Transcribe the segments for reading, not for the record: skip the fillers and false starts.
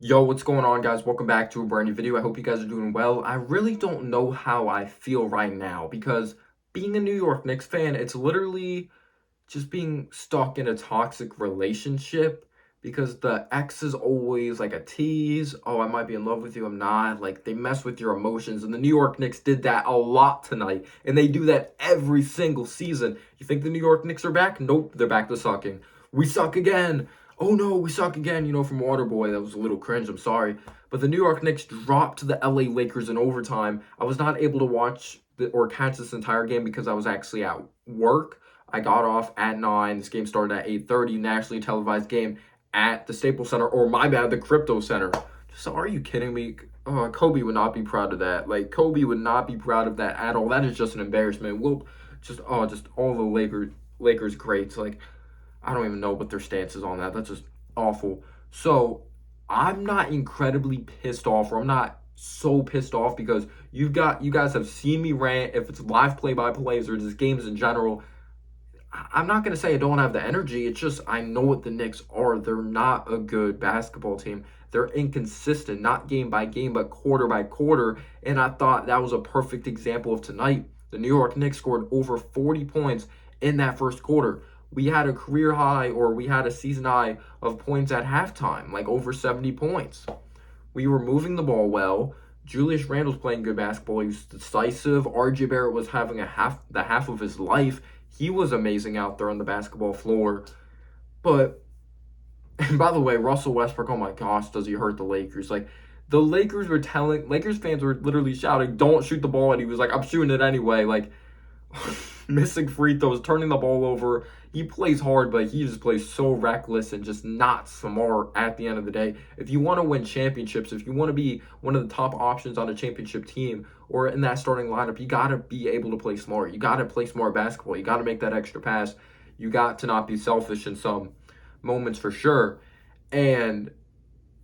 Yo, what's going on, guys? Welcome back to a brand new video. I hope you guys are doing well. I really don't know how I feel right now because being a New York Knicks fan, it's literally just being stuck in a toxic relationship because the ex is always like a tease. Oh, I might be in love with you. I'm not. Like, they mess with your emotions. And the New York Knicks did that a lot tonight. And they do that every single season. You think the New York Knicks are back? Nope, they're back to sucking. We suck again. Oh no, we suck again. From Waterboy. That was a little cringe. I'm sorry. But the New York Knicks dropped to the LA Lakers in overtime. I was not able to watch or catch this entire game because I was actually at work. I got off at 9. This game started at 8:30. Nationally televised game at the Staples Center, or my bad, the Crypto Center. Just, are you kidding me? Oh, Kobe would not be proud of that. Like, Kobe would not be proud of that at all. That is just an embarrassment. We'll just all the Lakers greats. Like, I don't even know what their stance is on that. That's just awful. So I'm not incredibly pissed off, or I'm not so pissed off because you guys have seen me rant. If it's live play-by-plays or just games in general, I'm not going to say I don't have the energy. It's just I know what the Knicks are. They're not a good basketball team. They're inconsistent, not game by game, but quarter by quarter. And I thought that was a perfect example of tonight. The New York Knicks scored over 40 points in that first quarter. We had a career high, or we had a season high of points at halftime, like over 70 points. We were moving the ball well. Julius Randle's playing good basketball. He was decisive. RJ Barrett was having the half of his life. He was amazing out there on the basketball floor. But, and by the way, Russell Westbrook, oh my gosh, does he hurt the Lakers? Like, the Lakers fans were literally shouting, don't shoot the ball. And he was like, I'm shooting it anyway. Like, missing free throws, turning the ball over. He plays hard, but he just plays so reckless and just not smart at the end of the day. If you want to win championships, if you want to be one of the top options on a championship team or in that starting lineup, you got to be able to play smart. You got to play smart basketball. You got to make that extra pass. You got to not be selfish in some moments for sure. And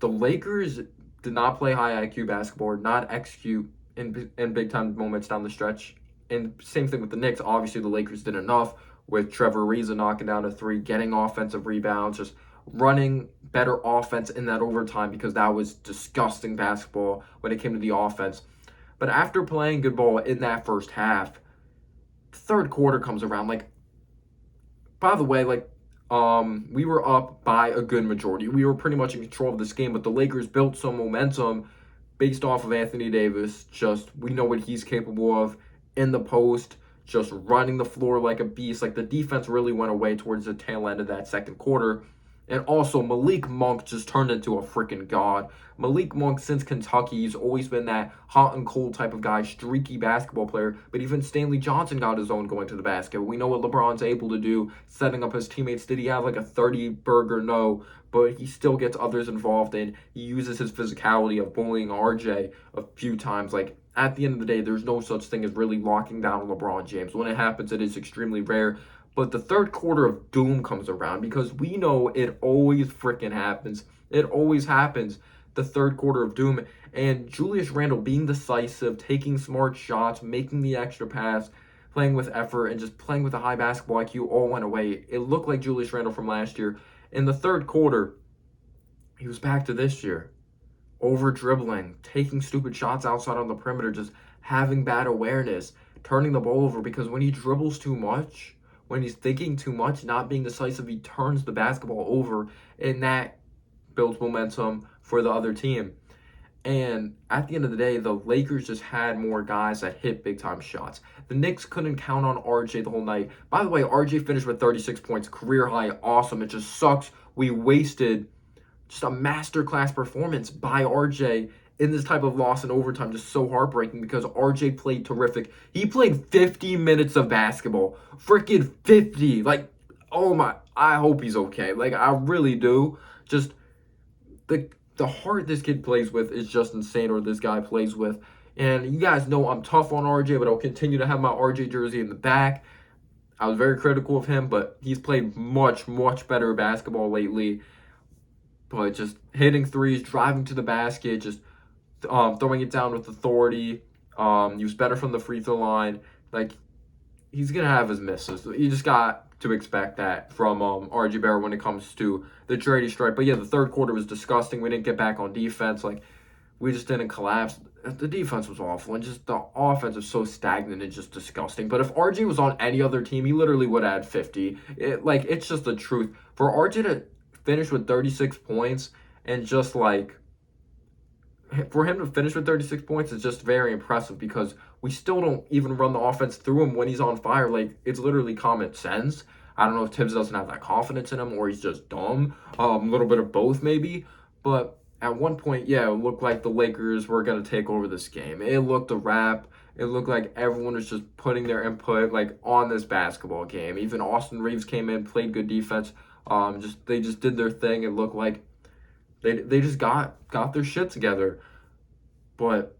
the Lakers did not play high IQ basketball, not execute in big time moments down the stretch. And same thing with the Knicks. Obviously, the Lakers did enough with Trevor Ariza knocking down a three, getting offensive rebounds, just running better offense in that overtime because that was disgusting basketball when it came to the offense. But after playing good ball in that first half, third quarter comes around. Like, by the way, like, we were up by a good majority. We were pretty much in control of this game, but the Lakers built some momentum based off of Anthony Davis. Just, we know what he's capable of in the post, just running the floor like a beast. Like, the defense really went away towards the tail end of that second quarter. And also, Malik Monk just turned into a freaking god. Malik Monk, since Kentucky, he's always been that hot and cold type of guy, streaky basketball player. But even Stanley Johnson got his own going to the basket. We know what LeBron's able to do, setting up his teammates. Did he have like a 30-burger? No. But he still gets others involved, and he uses his physicality of bullying RJ a few times. Like, at the end of the day, there's no such thing as really locking down LeBron James. When it happens, it is extremely rare. But the third quarter of doom comes around because we know it always freaking happens. It always happens, the third quarter of doom. And Julius Randle being decisive, taking smart shots, making the extra pass, playing with effort, and just playing with a high basketball IQ all went away. It looked like Julius Randle from last year. In the third quarter, he was back to this year. Over dribbling, taking stupid shots outside on the perimeter, just having bad awareness, turning the ball over because when he dribbles too much, when he's thinking too much, not being decisive, he turns the basketball over, and that builds momentum for the other team. And at the end of the day, the Lakers just had more guys that hit big time shots. The Knicks couldn't count on RJ the whole night. By the way, RJ finished with 36 points, career high, awesome. It just sucks. We wasted just a masterclass performance by RJ in this type of loss in overtime. Just so heartbreaking because RJ played terrific. He played 50 minutes of basketball. Freaking 50. Like, oh my, I hope he's okay. Like, I really do. Just the heart this kid plays with is just insane, or this guy plays with. And you guys know I'm tough on RJ, but I'll continue to have my RJ jersey in the back. I was very critical of him, but he's played much, much better basketball lately. But just hitting threes, driving to the basket, just throwing it down with authority. He was better from the free throw line. Like, he's gonna have his misses. You just got to expect that from RJ Barrett when it comes to the trading strike. But yeah, the third quarter was disgusting. We didn't get back on defense. Like, we just didn't collapse. The defense was awful, and just the offense is so stagnant and just disgusting. But if RJ was on any other team, he literally would have had 50. It's just the truth. For RJ to finish with 36 points and just like for him to finish with 36 points is just very impressive because we still don't even run the offense through him when he's on fire. Like, it's literally common sense. I don't know if Tibbs doesn't have that confidence in him or he's just dumb. A little bit of both, maybe. But at one point, yeah, it looked like the Lakers were going to take over this game. It looked a wrap. It looked like everyone was just putting their input like on this basketball game. Even Austin Reeves came in, played good defense. They just did their thing. It looked like they just got their shit together. But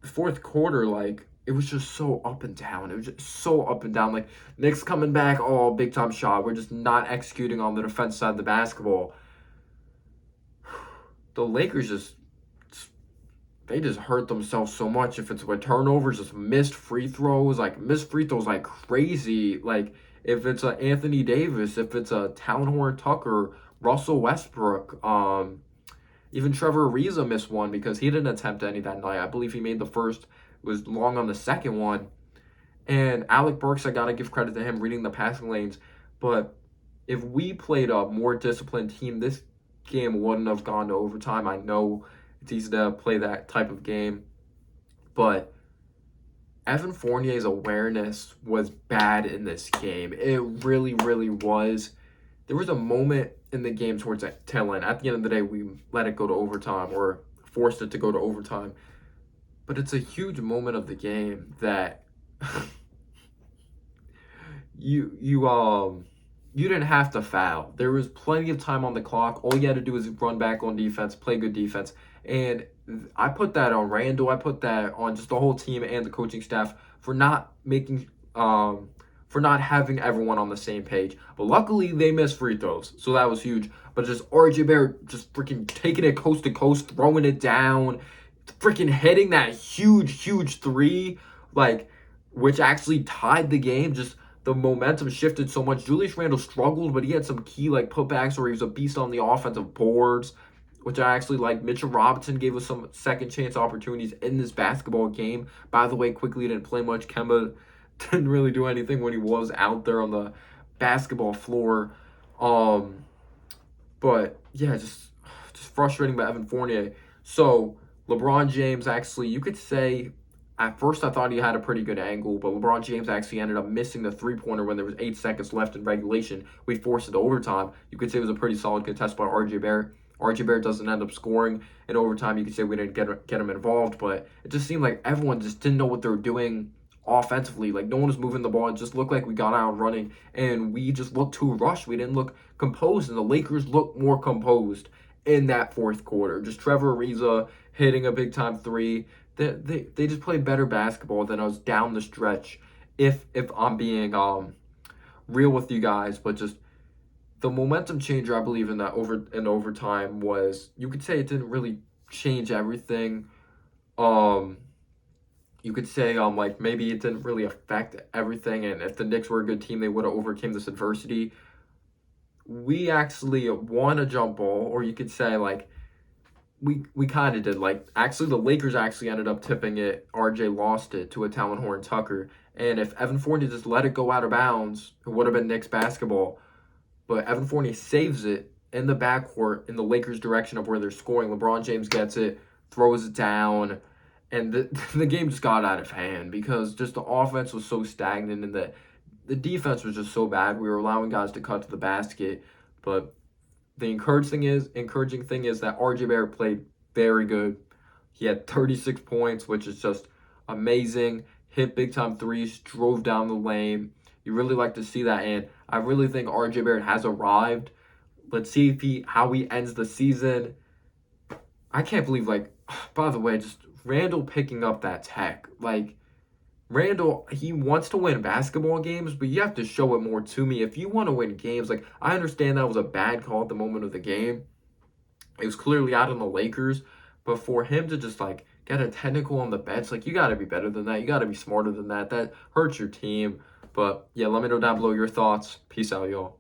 fourth quarter, like, it was just so up and down. It was just so up and down. Like, Knicks coming back, oh, big time shot. We're just not executing on the defense side of the basketball. The Lakers they just hurt themselves so much. If it's with turnovers, just missed free throws like crazy. Like, if it's a Anthony Davis, if it's a Talon Tucker, Russell Westbrook, even Trevor Ariza missed one because he didn't attempt any that night. I believe he made the first, was long on the second one. And Alec Burks, I gotta give credit to him reading the passing lanes. But if we played a more disciplined team, this game wouldn't have gone to overtime. I know it's easy to play that type of game, but Evan Fournier's awareness was bad in this game. It really, really was. There was a moment in the game towards the tail end. At the end of the day, we let it go to overtime or forced it to go to overtime. But it's a huge moment of the game that you didn't have to foul. There was plenty of time on the clock. All you had to do was run back on defense, play good defense. And I put that on Randle. I put that on just the whole team and the coaching staff for not making for not having everyone on the same page. But luckily they missed free throws, so that was huge. But just RJ Barrett just freaking taking it coast to coast, throwing it down, freaking hitting that huge three, like, which actually tied the game. Just the momentum shifted so much. Julius Randle struggled, but he had some key like putbacks where he was a beast on the offensive boards, which I actually like. Mitchell Robinson gave us some second chance opportunities in this basketball game. By the way, quickly didn't play much. Kemba didn't really do anything when he was out there on the basketball floor. But yeah, just frustrating by Evan Fournier. So LeBron James actually, you could say, at first I thought he had a pretty good angle, but LeBron James actually ended up missing the three-pointer when there was 8 seconds left in regulation. We forced it to overtime. You could say it was a pretty solid contest by RJ Barrett. RJ Barrett doesn't end up scoring in overtime. You could say we didn't get him involved, but it just seemed like everyone just didn't know what they were doing offensively. Like, no one was moving the ball. It just looked like we got out running, and we just looked too rushed. We didn't look composed, and the Lakers looked more composed in that fourth quarter. Just Trevor Ariza hitting a big-time three. They just played better basketball than us down the stretch, if I'm being real with you guys. But just the momentum changer, I believe, in overtime was, you could say it didn't really change everything. You could say like maybe it didn't really affect everything, and if the Knicks were a good team, they would have overcame this adversity. We actually won a jump ball, or you could say like we kind of did. Like, actually, the Lakers actually ended up tipping it. RJ lost it to a Talon Tucker, and if Evan Fournier just let it go out of bounds, it would have been Knicks basketball. But Evan Fournier saves it in the backcourt in the Lakers' direction of where they're scoring. LeBron James gets it, throws it down, and the game just got out of hand because just the offense was so stagnant and the defense was just so bad. We were allowing guys to cut to the basket. But the encouraging thing is that RJ Barrett played very good. He had 36 points, which is just amazing. Hit big-time threes, drove down the lane. You really like to see that, and I really think RJ Barrett has arrived. Let's see how he ends the season. I can't believe, like, by the way, just Randle picking up that tech. Like, Randle, he wants to win basketball games, but you have to show it more to me. If you want to win games, like, I understand that was a bad call at the moment of the game. It was clearly out on the Lakers, but for him to just, like, get a technical on the bench, like, you got to be better than that. You got to be smarter than that. That hurts your team. But yeah, let me know down below your thoughts. Peace out, y'all.